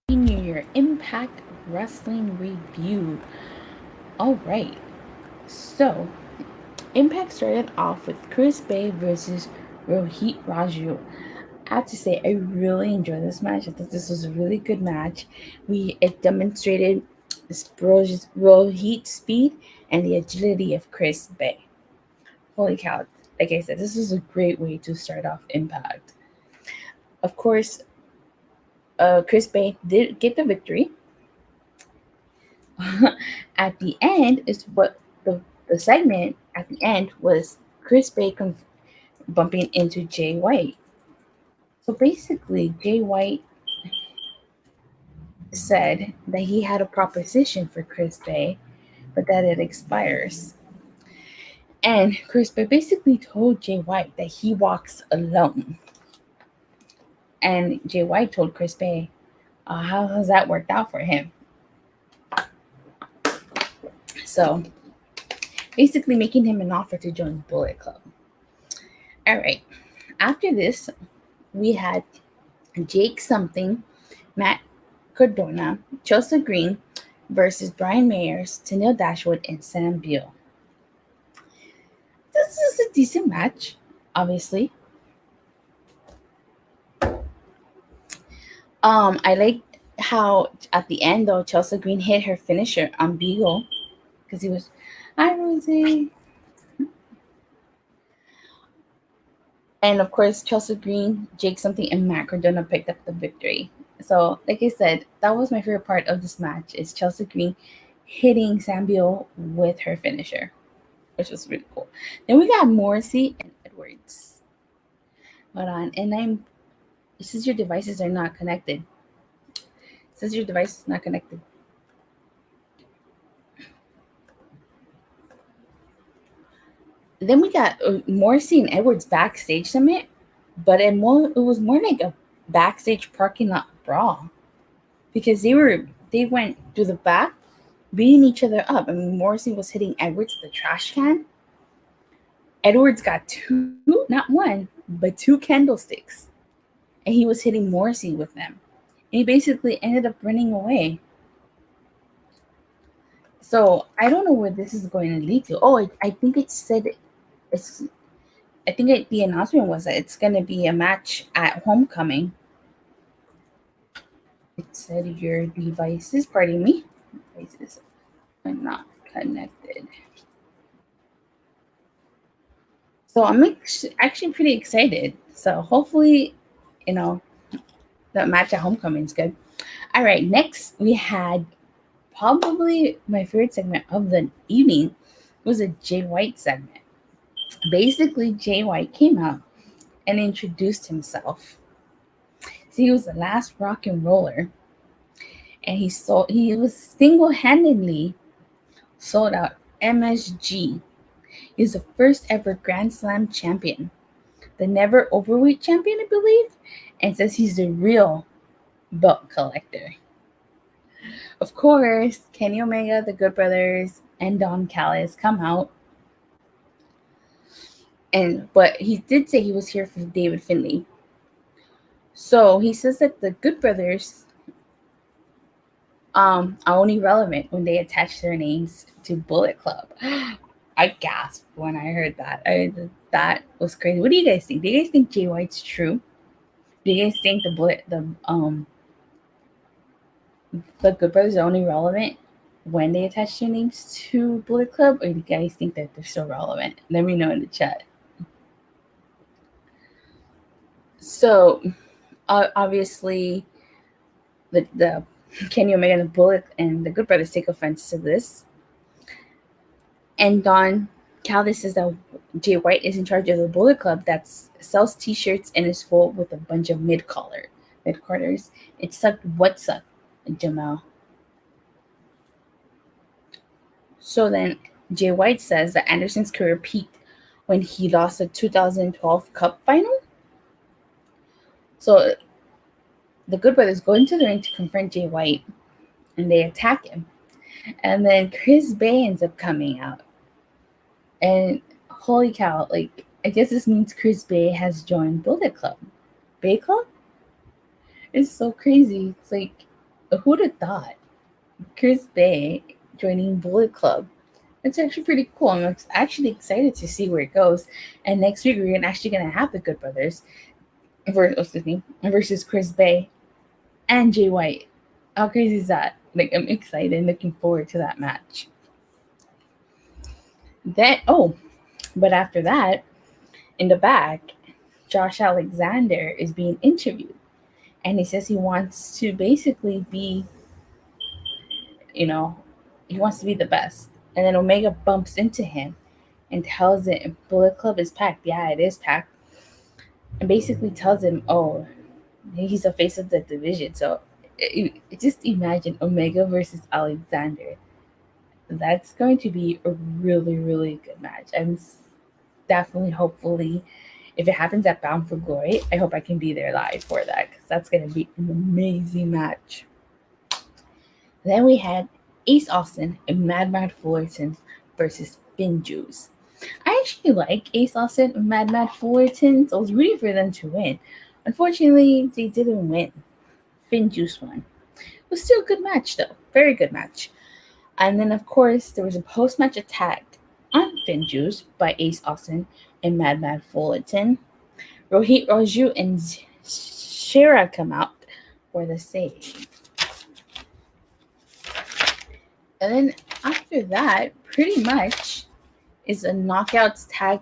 New Year Impact Wrestling Review. All right, so Impact started off with Chris Bey versus Rohit Raju. I have to say, I really enjoyed this match. I thought this was a really good match. It demonstrated Rohit's speed and the agility of Chris Bey. Holy cow! Like I said, this was a great way to start off Impact. Of course, Chris Bey did get the victory. At the end is what the segment at the end was Chris Bay bumping into Jay White. So basically, Jay White said that he had a proposition for Chris Bay, but that it expires. And Chris Bay basically told Jay White that he walks alone. And Jay White told Chris Bay, how has that worked out for him? So basically, making him an offer to join Bullet Club. All right. After this, we had Jake something, Matt Cardona, Chelsea Green versus Brian Mayers, Tenille Dashwood, and Sam Beal. This is a decent match, obviously. I like how at the end though Chelsea Green hit her finisher on Beagle because he was, "Hi Rosie," and of course Chelsea Green, Jake something, and Matt Cardona picked up the victory. So, like I said, that was my favorite part of this match is Chelsea Green hitting Sam Beal with her finisher, which was really cool. Then we got Morrisey and Edwards. Hold on, and it says your devices are not connected. It says your device is not connected. Then we got Morrisey and Edwards backstage summit, but it was more like a backstage parking lot brawl because they went through the back, beating each other up. I mean, Morrisey was hitting Edwards with the trash can. Edwards got two, not one, but two candlesticks, and he was hitting Morrisey with them. And he basically ended up running away. So I don't know where this is going to lead to. Oh, I think it said it's. I think the announcement was that it's going to be a match at Homecoming. It said your devices, pardon me, devices are not connected. So I'm actually pretty excited. So hopefully, you know, the match at Homecoming is good. All right, next we had probably my favorite segment of the evening was a Jay White segment. Basically, Jay White came out and introduced himself. So he was the last rock and roller, and he was single-handedly sold out MSG. He's the first ever Grand Slam champion, the never overweight champion, I believe, and says he's the real belt collector. Of course, Kenny Omega, the Good Brothers, and Don Callis come out. But he did say he was here for David Finlay. So he says that the Good Brothers are only relevant when they attach their names to Bullet Club. I gasped when I heard that. That was crazy. What do you guys think? Do you guys think Jay White's true? Do you guys think the Good Brothers are only relevant when they attach their names to Bullet Club, or do you guys think that they're still relevant? Let me know in the chat. So, obviously, the Kenny Omega and the Bullet and the Good Brothers take offense to this. And Don Callis says that Jay White is in charge of the Bullet Club that sells T-shirts and is full with a bunch of mid-carders. It sucked. What sucked, Jamel? So then Jay White says that Anderson's career peaked when he lost the 2012 Cup final. So the Good Brothers go into the ring to confront Jay White, and they attack him. And then Chris Bey ends up coming out. And holy cow, like, I guess this means Chris Bey has joined Bullet Club. Bay Club? It's so crazy. It's like Who'd have thought? Chris Bey joining Bullet Club. It's actually pretty cool. I'm actually excited to see where it goes. And next week we're actually gonna have the Good Brothers versus Chris Bey and Jay White. How crazy is that? Like, I'm excited and looking forward to that match. But after that, in the back, Josh Alexander is being interviewed, and he says he wants to basically be, you know, he wants to be the best. And then Omega bumps into him and tells him Bullet Club is packed. Yeah, it is packed. And basically tells him, oh, he's the face of the division. So just imagine Omega versus Alexander. That's going to be a really, really good match. I'm definitely, hopefully, if it happens at Bound for Glory, I hope I can be there live for that because that's going to be an amazing match. Then we had Ace Austin and Madman Fulton versus FinJuice. I actually like Ace Austin and Madman Fulton, so I was rooting for them to win. Unfortunately, they didn't win. FinJuice won. It was still a good match, though. Very good match. And then, of course, there was a post-match attack on FinJuice by Ace Austin and Madman Fulton. Rohit Roju and Shera come out for the save. And then after that, pretty much is a Knockouts Tag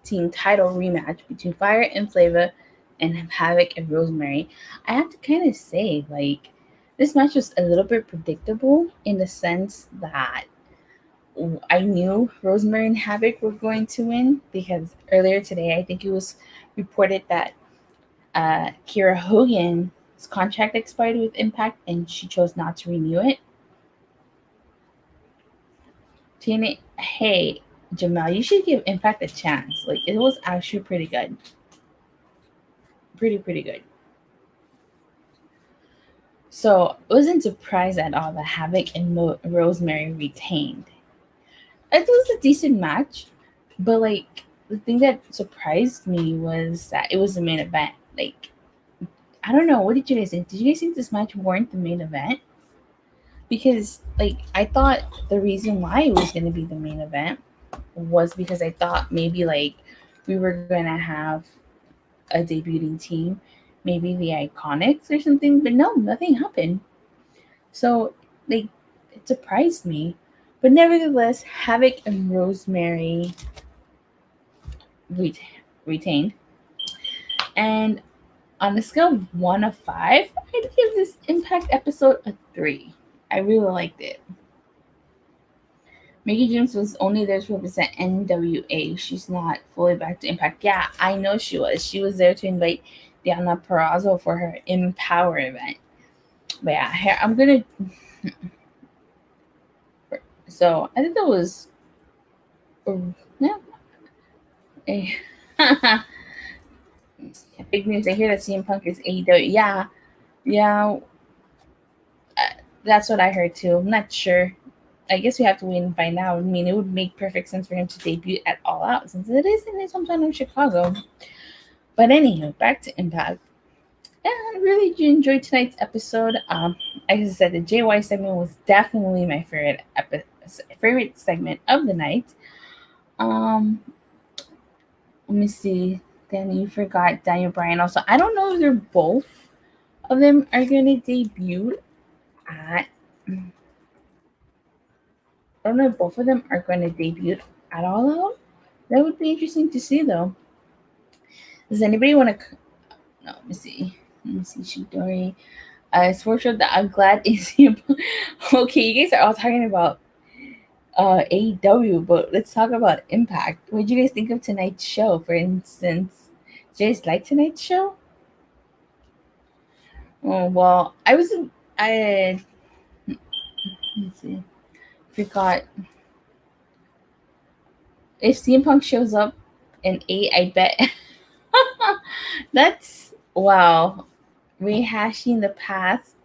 Team title rematch between Fire and Flava and Havok and Rosemary. I have to kind of say, like, this match was a little bit predictable in the sense that I knew Rosemary and Havok were going to win because earlier today, I think it was reported that Kiera Hogan's contract expired with Impact and she chose not to renew it. Tina, hey, Jamal, you should give Impact a chance. Like, it was actually pretty good. Pretty good. So, I wasn't surprised at all that Havok and Rosemary retained. It was a decent match, but, like, the thing that surprised me was that it was the main event. Like, I don't know. What did you guys think? Did you guys think this match weren't the main event? Because, like, I thought the reason why it was going to be the main event was because I thought maybe, like, we were going to have a debuting team, maybe the Iconics or something, but no, nothing happened. So, like, it surprised me. But nevertheless, Havok and Rosemary retained. And on a scale of 1 to 5, I'd give this Impact episode a 3. I really liked it. Mickie James was only there to represent NWA. She's not fully back to Impact. Yeah, I know she was. She was there to invite Diana Perazzo for her Empower event. But yeah, I'm gonna. So I think that was. Yeah. Big news. I hear that CM Punk is AEW. Yeah. That's what I heard too. I'm not sure. I guess we have to wait and find out. I mean, it would make perfect sense for him to debut at All Out since it is in his hometown of Chicago. But anyhow, back to Impact. Yeah, I really enjoyed tonight's episode. As I said, the JY segment was definitely my favorite segment of the night. Let me see. Then you forgot Daniel Bryan. Also, I don't know if they're both of them are going to debut at. I don't know if both of them are going to debut at All Out. That would be interesting to see, though. Does anybody want to? No, let me see. Shidori. Sports show that I'm glad is okay. You guys are all talking about AEW, but let's talk about Impact. What did you guys think of tonight's show? For instance, did you guys like tonight's show? Oh well, I let's see. Forgot if CM Punk shows up in 8, I bet that's wow. Rehashing the past.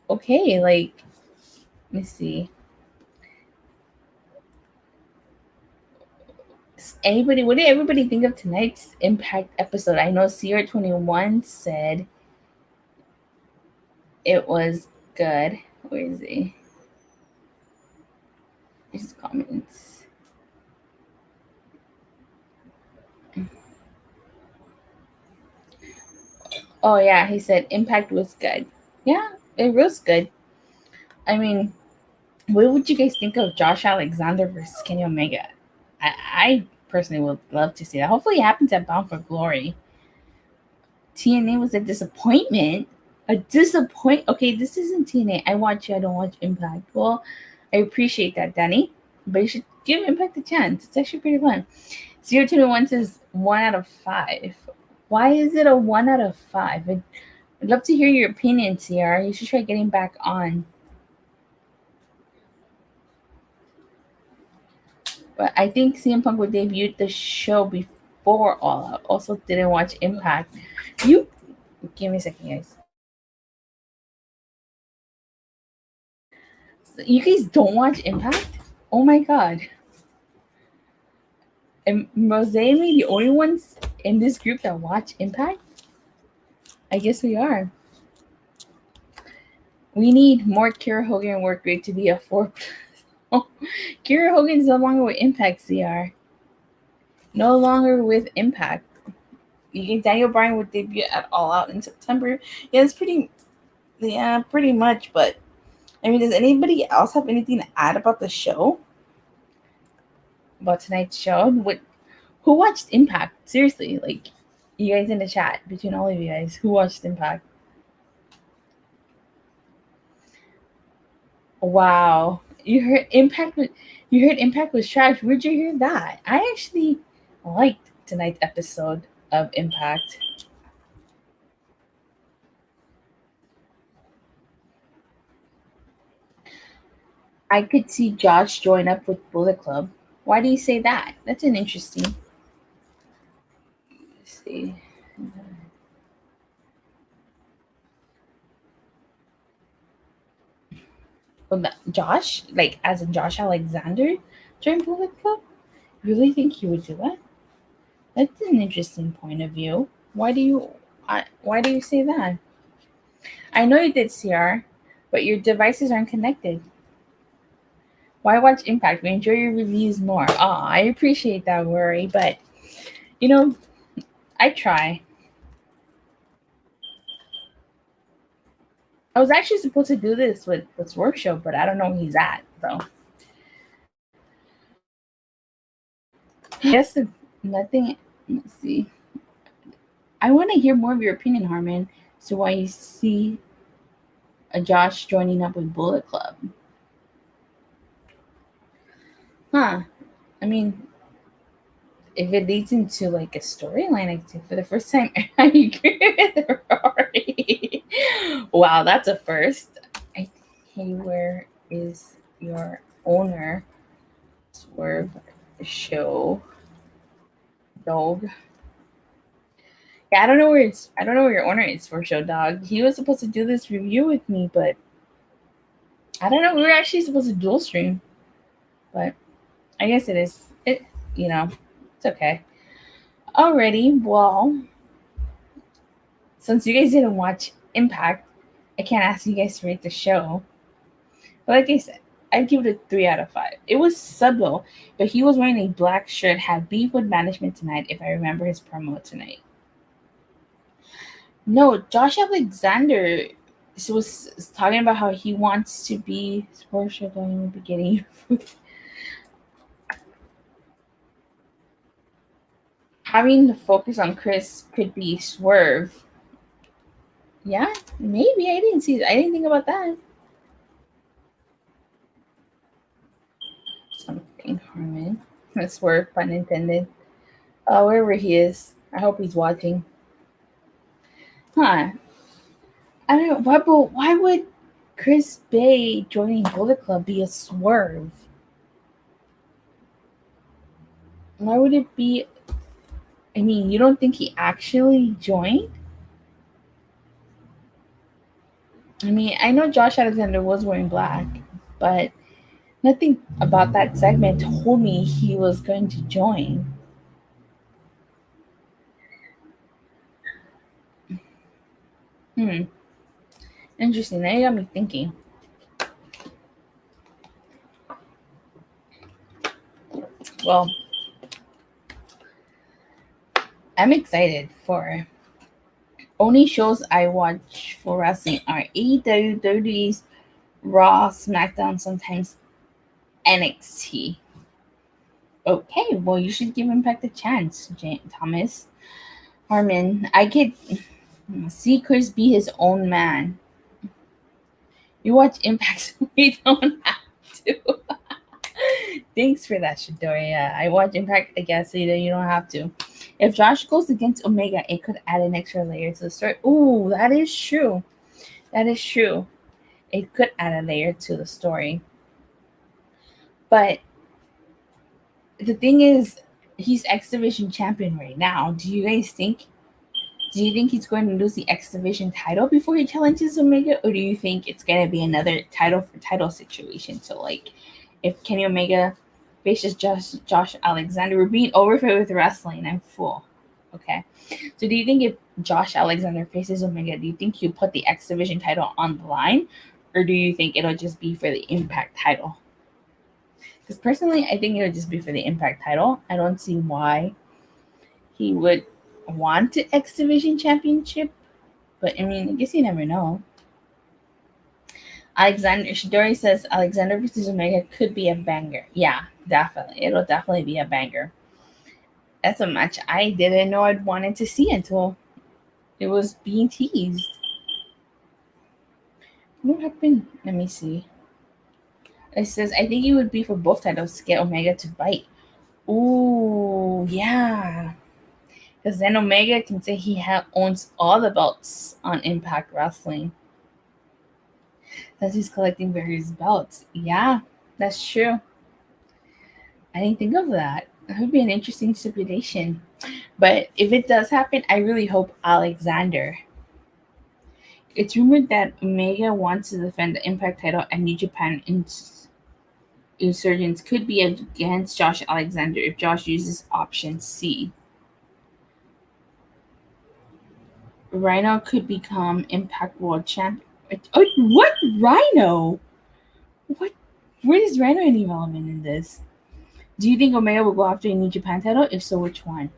Okay, like let me see. What did everybody think of tonight's Impact episode? I know CR21 said It was good. Where is he? His comments. Oh yeah, he said Impact was good. Yeah, it was good. I mean, what would you guys think of Josh Alexander versus Kenny Omega? I personally would love to see that. Hopefully, it happens at Bound for Glory. TNA was a disappointment. A disappoint. Okay, this isn't TNA. I watch you. I don't watch Impact. Well, I appreciate that, Danny. But you should give Impact a chance. It's actually pretty fun. 021 says 1 out of 5. Why is it a 1 out of 5? I'd love to hear your opinion, CR. You should try getting back on. But I think CM Punk would debut the show before All Out. Also, didn't watch Impact. You give me a second, guys. You guys don't watch Impact? Oh my god. And Rose and me the only ones in this group that watch Impact? I guess we are. We need more Kira Hogan work rate to be a 4. Kira Hogan is no longer with Impact, CR. No longer with Impact. You think Daniel Bryan would debut at All Out in September? Yeah, it's pretty much, but I mean, does anybody else have anything to add about the show? About tonight's show? Who watched Impact? Seriously, like, you guys in the chat, between all of you guys, who watched Impact? Wow. You heard Impact was trash. Where'd you hear that? I actually liked tonight's episode of Impact. I could see Josh join up with Bullet Club. Why do you say that? That's an interesting. Let's see. Well, Josh, like as in Josh Alexander, join Bullet Club? Really think he would do that? That's an interesting point of view. Why do you say that? I know you did CR, but your devices aren't connected. Why watch Impact? We enjoy your reviews more. I appreciate that worry, but you know, I try. I was actually supposed to do this with Swerve Show, but I don't know where he's at. So yes, if nothing. Let's see. I want to hear more of your opinion, Harmon. So why you see a Josh joining up with Bullet Club? Huh? I mean, if it leads into like a storyline, I think for the first time, I agree with Rory. Wow, that's a first. Hey, where is your owner? Swerve Show Dog. Yeah, I don't know where your owner is for Show Dog. He was supposed to do this review with me, but I don't know. We were actually supposed to dual stream, but I guess it is. It's okay. Alrighty, well, since you guys didn't watch Impact, I can't ask you guys to rate the show. But like I said, I'd give it a 3 out of 5. It was subtle, but he was wearing a black shirt, had beef with management tonight, if I remember his promo tonight. No, Josh Alexander was talking about how he wants to be sports show in the beginning. Having the focus on Chris could be Swerve. Yeah, maybe. I didn't think about that. Something Harmon. Swerve, pun intended. Wherever he is. I hope he's watching. Huh. I don't know. Why would Chris Bey joining Bullet Club be a swerve? Why would it be? I mean, you don't think he actually joined? I mean, I know Josh Alexander was wearing black, but nothing about that segment told me he was going to join. Interesting. Now you got me thinking. Well, I'm excited for only shows I watch for wrestling are AEW, WWE's Raw, SmackDown, sometimes NXT. Okay, well you should give Impact a chance, Thomas Harmon. I could see Chris be his own man. You watch Impact, so we don't have to. Thanks for that, Shidoria. I watch Impact, I guess, so you don't have to. If Josh goes against Omega, it could add an extra layer to the story. Ooh, that is true. That is true. It could add a layer to the story. But the thing is, he's X Division champion right now. Do you think he's going to lose the X Division title before he challenges Omega, or do you think it's going to be another title for title situation? So, like, if Kenny Omega faces Josh Alexander, we're being overfed with wrestling. I'm full. Okay. So, do you think if Josh Alexander faces Omega, do you think you put the X Division title on the line, or do you think it'll just be for the Impact title? Because personally, I think it'll just be for the Impact title. I don't see why he would want the X Division championship, but I mean, I guess you never know. Alexander Shidori says Alexander versus Omega could be a banger. Yeah, definitely. It'll definitely be a banger. That's a match I didn't know I'd wanted to see until it was being teased. What happened? Let me see. It says I think it would be for both titles to get Omega to bite. Ooh, yeah. Because then Omega can say he owns all the belts on Impact Wrestling. Since he's collecting various belts. Yeah, that's true. I didn't think of that. That would be an interesting stipulation. But if it does happen, I really hope Alexander. It's rumored that Omega wants to defend the Impact title and New Japan Insurgents could be against Josh Alexander if Josh uses option C. Rhino could become Impact World Champion. Oh, what Rhino? What? Where is Rhino any relevant in this? Do you think Omega will go after a New Japan title? If so, which one?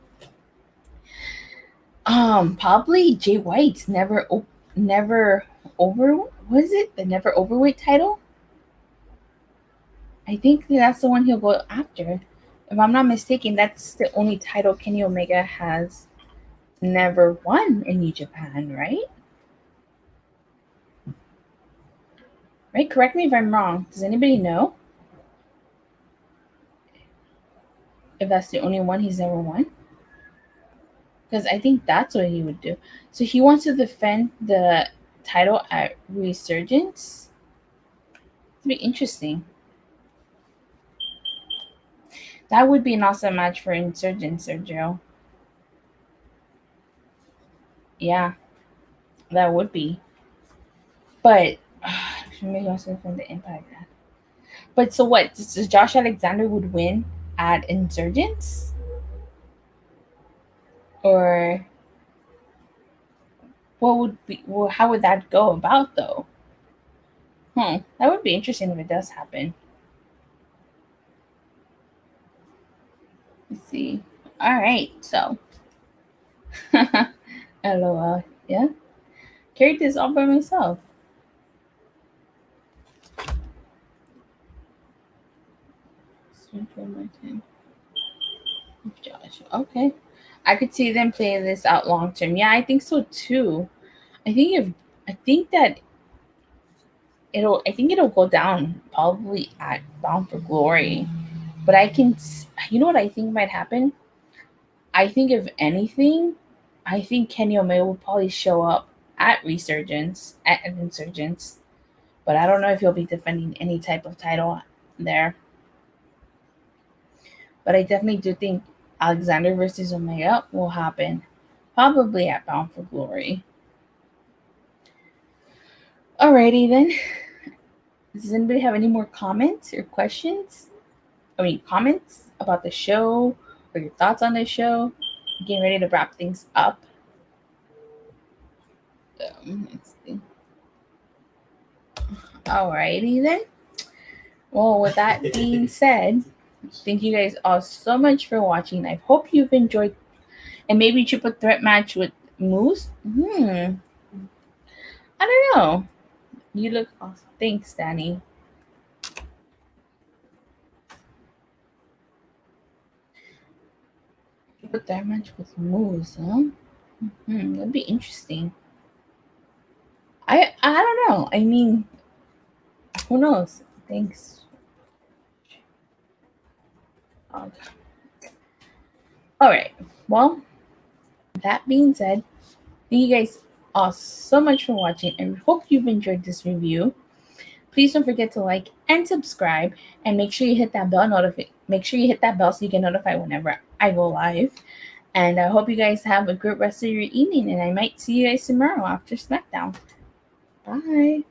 Probably Jay White's never over. Was it the never overweight title? I think that's the one he'll go after. If I'm not mistaken, that's the only title Kenny Omega has never won in New Japan, right? Right? Correct me if I'm wrong. Does anybody know if that's the only one he's ever won? Because I think that's what he would do. So he wants to defend the title at Resurgence. It'd be interesting. That would be an awesome match for Insurgents, Sergio. Yeah, that would be. But maybe also defend the Impact. But so what? Does Josh Alexander would win at Insurgents? Or what would be? Well, how would that go about though? That would be interesting if it does happen. Let's see. All right, so LOL. Yeah, carried this all by myself. Josh. Okay, I could see them playing this out long term. Yeah, I think so too. I think that it'll go down probably at Bound for Glory. But you know what I think might happen? I think if anything, I think Kenny Omega will probably show up at Insurgents, but I don't know if he'll be defending any type of title there. But I definitely do think Alexander versus Omega will happen, probably at Bound for Glory. Alrighty then. Does anybody have any more comments or questions? Comments about the show or your thoughts on the show? Getting ready to wrap things up. Let's see. Alrighty then. Well, with that being said, thank you guys all so much for watching. I hope you've enjoyed. And maybe triple threat match with Moose. I don't know. You look awesome. Thanks, Danny. Triple threat match with Moose, huh? That'd be interesting. I don't know. I mean, who knows? Thanks. Okay. All right. Well, that being said, thank you guys all so much for watching, and hope you've enjoyed this review. Please don't forget to like and subscribe, and make sure you hit that bell Make sure you hit that bell so you get notified whenever I go live. And I hope you guys have a great rest of your evening, and I might see you guys tomorrow after SmackDown. Bye.